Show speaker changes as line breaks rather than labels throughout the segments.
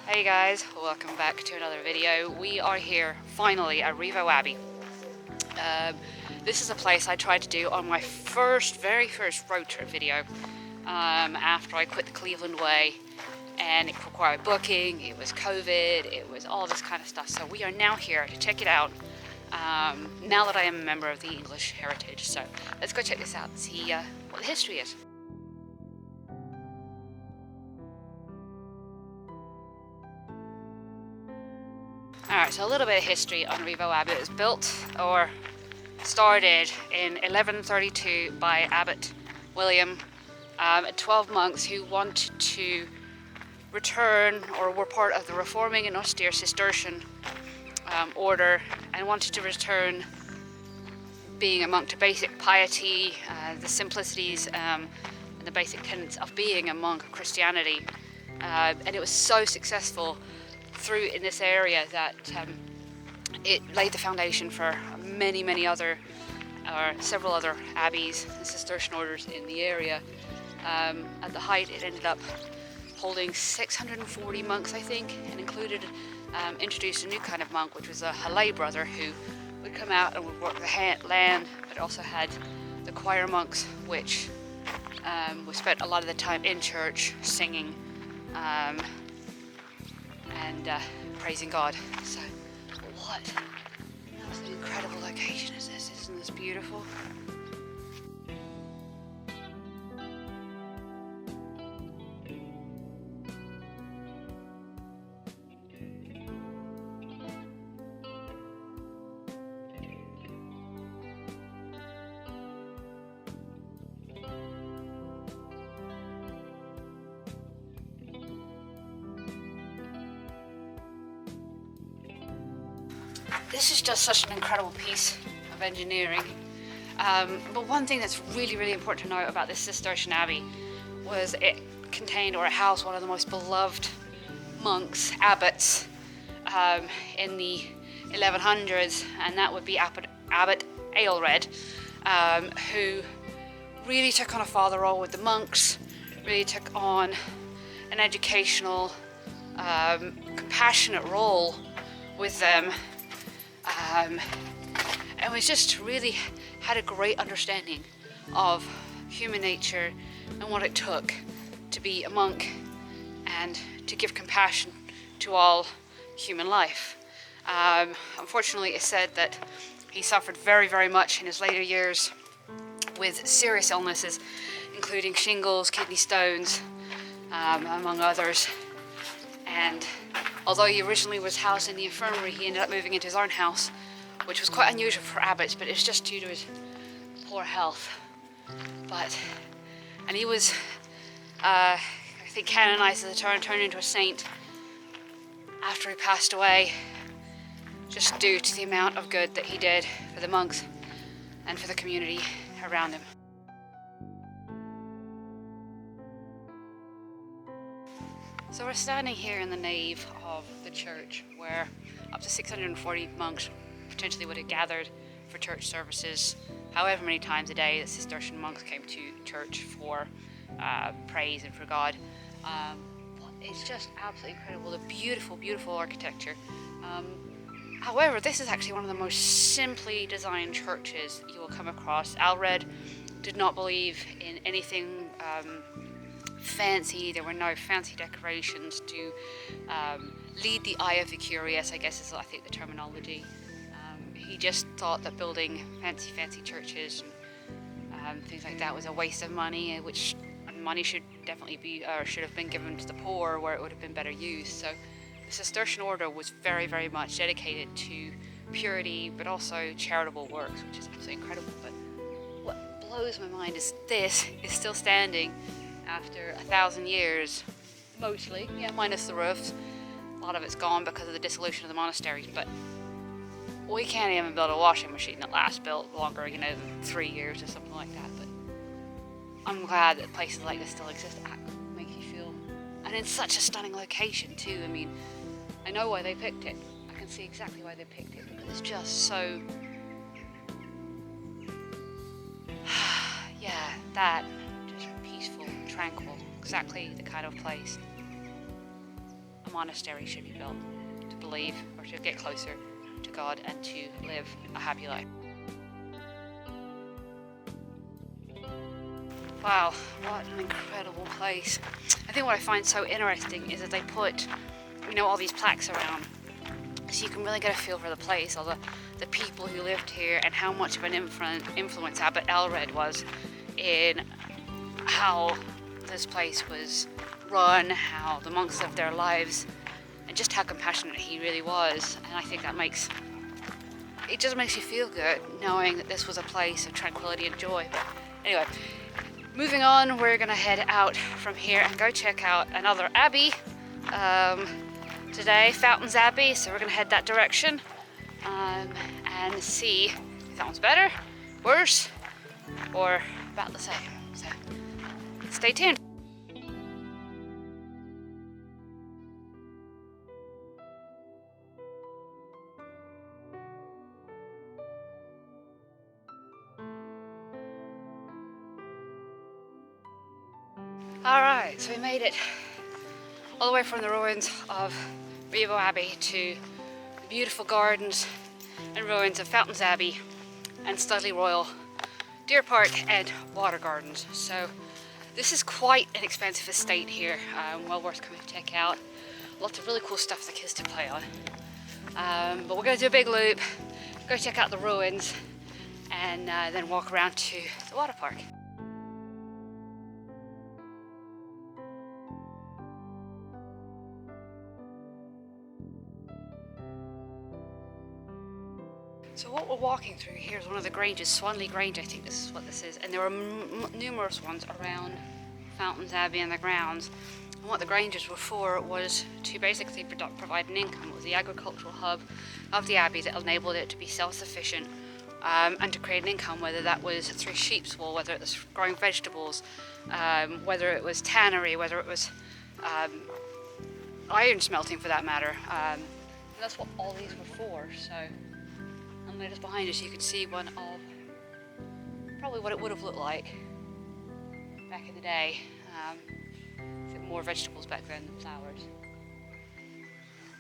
Hey guys, welcome back to another video. We are here finally at Rievaulx Abbey. This is a place I tried to do on my very first road trip video after I quit the Cleveland way, and it required booking, it was COVID, it was all this kind of stuff. So we are now here to check it out now that I am a member of the English Heritage. So let's go check this out and see what the history is. Alright, so a little bit of history on Rievaulx Abbey. It was built or started in 1132 by Abbot William, 12 monks who wanted to return or were part of the reforming and austere Cistercian order and wanted to return being a monk to basic piety, the simplicities and the basic tenets of being a monk of Christianity. And it was so successful in this area that it laid the foundation for many other, or several other abbeys and Cistercian orders in the area. At the height, it ended up holding 640 monks, I think, and introduced a new kind of monk, which was a lay brother who would come out and would work the land, but also had the choir monks, which we spent a lot of the time in church singing and praising God. So what an incredible location is this? Isn't this beautiful? This is just such an incredible piece of engineering. But one thing that's really important to know about this Cistercian Abbey was it contained or it housed one of the most beloved monks, abbots, in the 1100s, and that would be Abbot Aelred, who really took on a father role with the monks, really took on an educational, compassionate role with them. And was just really had a great understanding of human nature and what it took to be a monk and to give compassion to all human life. Unfortunately, it's said that he suffered very much in his later years with serious illnesses, including shingles, kidney stones, among others. And although he originally was housed in the infirmary, he ended up moving into his own house, which was quite unusual for abbots, but it's just due to his poor health. And he was, I think, canonized as a turned into a saint after he passed away, just due to the amount of good that he did for the monks and for the community around him. So we're standing here in the nave of the church where up to 640 monks potentially would have gathered for church services however many times a day that Cistercian monks came to church for praise and for God. It's just absolutely incredible, the beautiful architecture. However, this is actually one of the most simply designed churches you will come across. Aelred did not believe in anything fancy. There were no fancy decorations to lead the eye of the curious, I guess is I think the terminology. He just thought that building fancy churches and things like that was a waste of money, which money should definitely be or should have been given to the poor where it would have been better used. So the Cistercian order was very much dedicated to purity, but also charitable works, which is absolutely incredible. But what blows my mind is this is still standing after 1,000 years, mostly, minus the roofs. A lot of it's gone because of the dissolution of the monasteries, but we can't even build a washing machine that lasts built longer, than 3 years or something like that. But I'm glad that places like this still exist. It makes you feel, and in such a stunning location too. I mean, I know why they picked it. I can see exactly why they picked it, because it's just so, that just peaceful, tranquil, exactly the kind of place a monastery should be built to believe or to get closer to God and to live a happy life. Wow, what an incredible place. I think what I find so interesting is that they put, all these plaques around, so you can really get a feel for the place, all the people who lived here, and how much of an influence Abbot Elred was in how this place was run, how the monks lived their lives, and just how compassionate he really was. And I think it just makes you feel good knowing that this was a place of tranquility and joy. But anyway, moving on, we're gonna head out from here and go check out another abbey today, Fountains Abbey. So we're gonna head that direction and see if that one's better, worse, or about the same. So stay tuned. Alright, so we made it all the way from the ruins of Rievaulx Abbey to the beautiful gardens and ruins of Fountains Abbey and Studley Royal, Deer Park and Water Gardens. So this is quite an expensive estate here, well worth coming to check out. Lots of really cool stuff for the kids to play on. But we're going to do a big loop, go check out the ruins, and then walk around to the water park. So what we're walking through here is one of the Grangers, Swanley Grange, I think this is what this is, and there are numerous ones around Fountains Abbey and the grounds. And what the Grangers were for was to basically provide an income. It was the agricultural hub of the abbey that enabled it to be self-sufficient and to create an income, whether that was through sheep's wool, whether it was growing vegetables, whether it was tannery, whether it was iron smelting for that matter. And that's what all these were for. So. And then just behind us you can see one of probably what it would have looked like back in the day. More vegetables back then than flowers.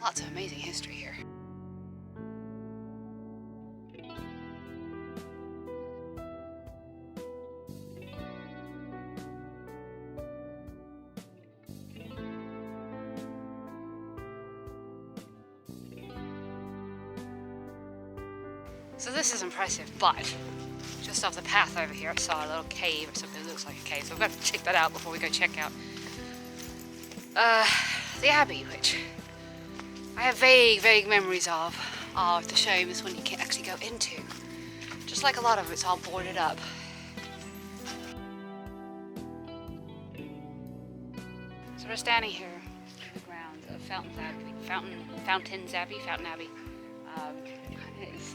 Lots of amazing history here. So this is impressive, but just off the path over here I saw a little cave or something that looks like a cave, so we've got to check that out before we go check out the Abbey, which I have vague memories of. The shame is when you can't actually go into. Just like a lot of it's all boarded up. So we're standing here in the grounds of Fountain Abbey. It is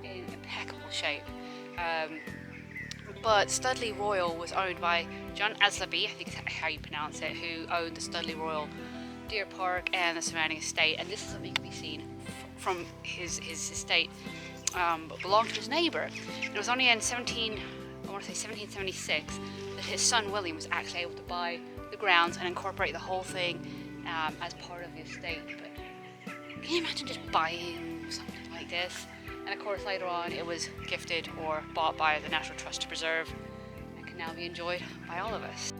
in impeccable shape. But Studley Royal was owned by John Asleby, I think is how you pronounce it, who owned the Studley Royal, Deer Park and the surrounding estate. And this is something can be seen from his estate, but belonged to his neighbour. It was only in 1776 that his son William was actually able to buy the grounds and incorporate the whole thing as part of the estate. But can you imagine just buying something like this? And of course later on it was gifted or bought by the National Trust to preserve and can now be enjoyed by all of us.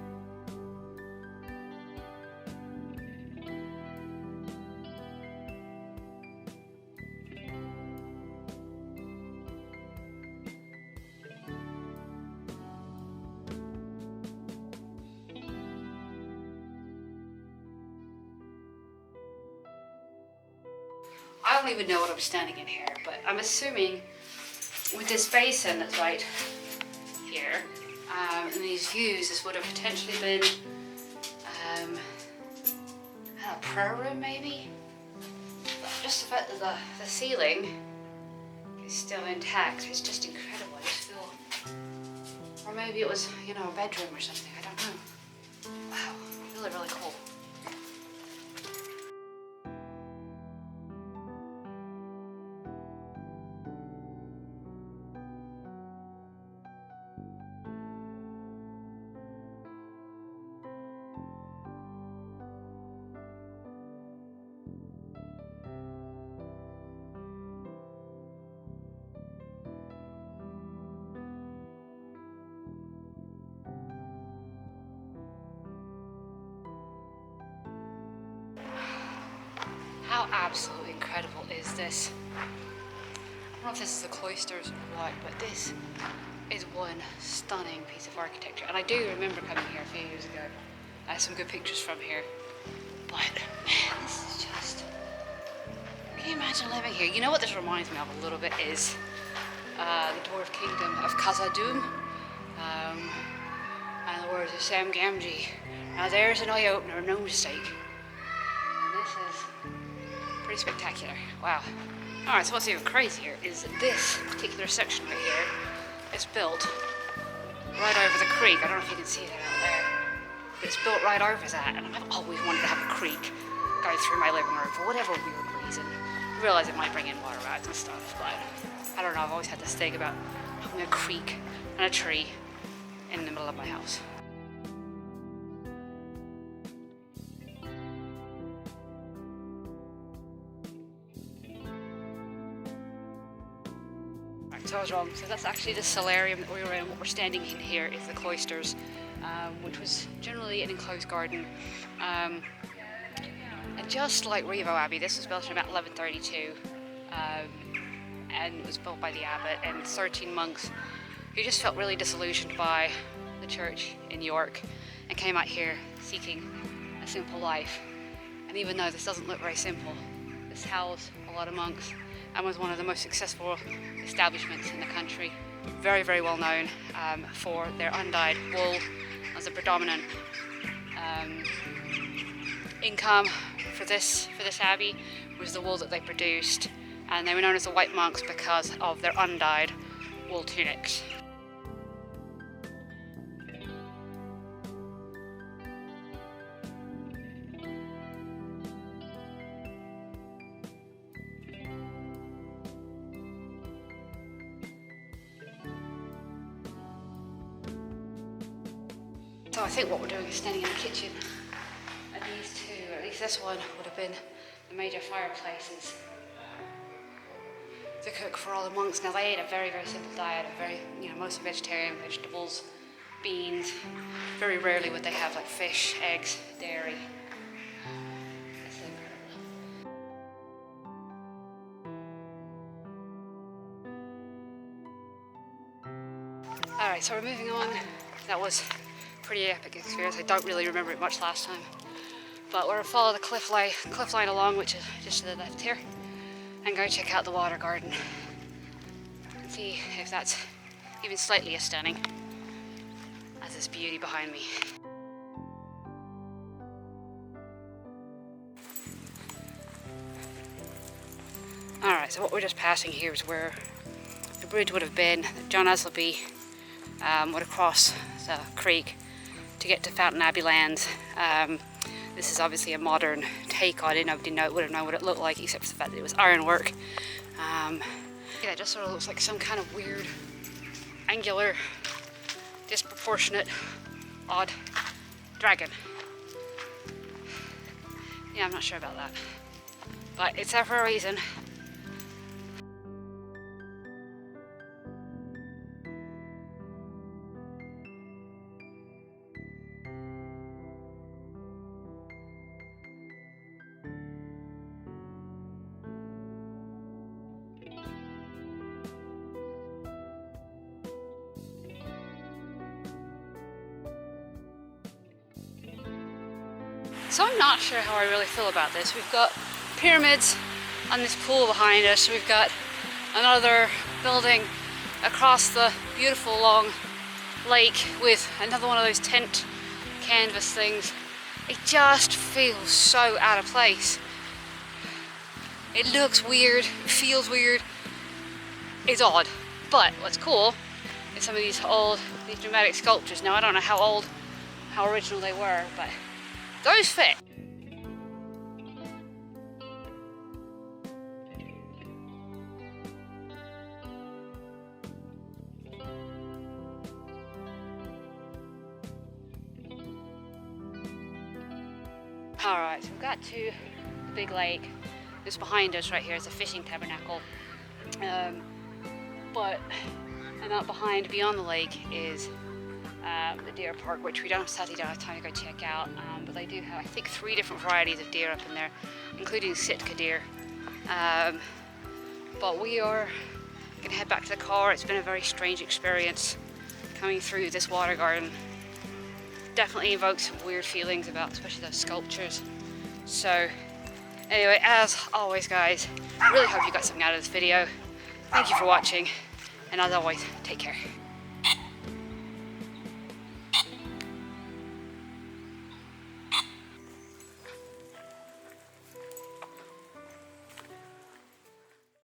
I don't even know what I'm standing in here, but I'm assuming with this basin that's right here and these views, this would have potentially been a prayer room maybe? Just the fact that the ceiling is still intact, it's just incredible. I just feel, or maybe it was, a bedroom or something, I don't know. Wow, really cool. How absolutely incredible is this? I don't know if this is the cloisters or what, but this is one stunning piece of architecture. And I do remember coming here a few years ago. I have some good pictures from here. But man, this is just... Can you imagine living here? You know what this reminds me of a little bit is the Dwarf Kingdom of Khazad-dûm. And the words of Sam Gamgee. Now there's an eye-opener, no mistake. And this is pretty spectacular. Wow. Alright, so what's even crazier is that this particular section right here is built right over the creek. I don't know if you can see that out there. But it's built right over that, and I've always wanted to have a creek go through my living room for whatever weird reason. I realise it might bring in water rats and stuff, but I don't know, I've always had this thing about having a creek and a tree in the middle of my house. So I was wrong. So that's actually the solarium that we were in. What we're standing in here is the cloisters, which was generally an enclosed garden. And just like Rievaulx Abbey, this was built in about 1132, and it was built by the abbot and 13 monks who just felt really disillusioned by the church in York and came out here seeking a simple life. And even though this doesn't look very simple, this housed a lot of monks and was one of the most successful establishments in the country. Very, very well known for their undyed wool as a predominant income for this abbey was the wool that they produced, and they were known as the White Monks because of their undyed wool tunics. So I think what we're doing is standing in the kitchen, and these two, or at least this one, would have been the major fireplaces to cook for all the monks. Now they ate a very, very simple diet, mostly vegetarian, vegetables, beans. Very rarely would they have like fish, eggs, dairy. This is incredible. Alright, so we're moving on. That was pretty epic experience. I don't really remember it much last time, but we're gonna follow the cliff line along, which is just to the left here, and go check out the water garden and see if that's even slightly as stunning as this beauty behind me. Alright, so what we're just passing here is where the bridge would have been. John Astleby would have crossed the creek to get to Fountain Abbey lands. This is obviously a modern take on it. Nobody would have known what it looked like except for the fact that it was ironwork. Yeah, it just sort of looks like some kind of weird, angular, disproportionate, odd dragon. Yeah, I'm not sure about that, but it's there for a reason. So I'm not sure how I really feel about this. We've got pyramids on this pool behind us. We've got another building across the beautiful long lake with another one of those tent canvas things. It just feels so out of place. It looks weird, it feels weird, it's odd. But what's cool is some of these dramatic sculptures. Now I don't know how original they were, but those fit. Alright, so we've got to the big lake. This behind us right here is a fishing tabernacle. And out behind, beyond the lake, is the deer park, which we sadly don't have time to go check out but they do have, I think, 3 different varieties of deer up in there, including Sitka deer. But we are going to head back to the car. It's been a very strange experience coming through this water garden. Definitely evokes some weird feelings about, especially those sculptures. So anyway, as always guys, I really hope you got something out of this video. Thank you for watching, and as always, take care.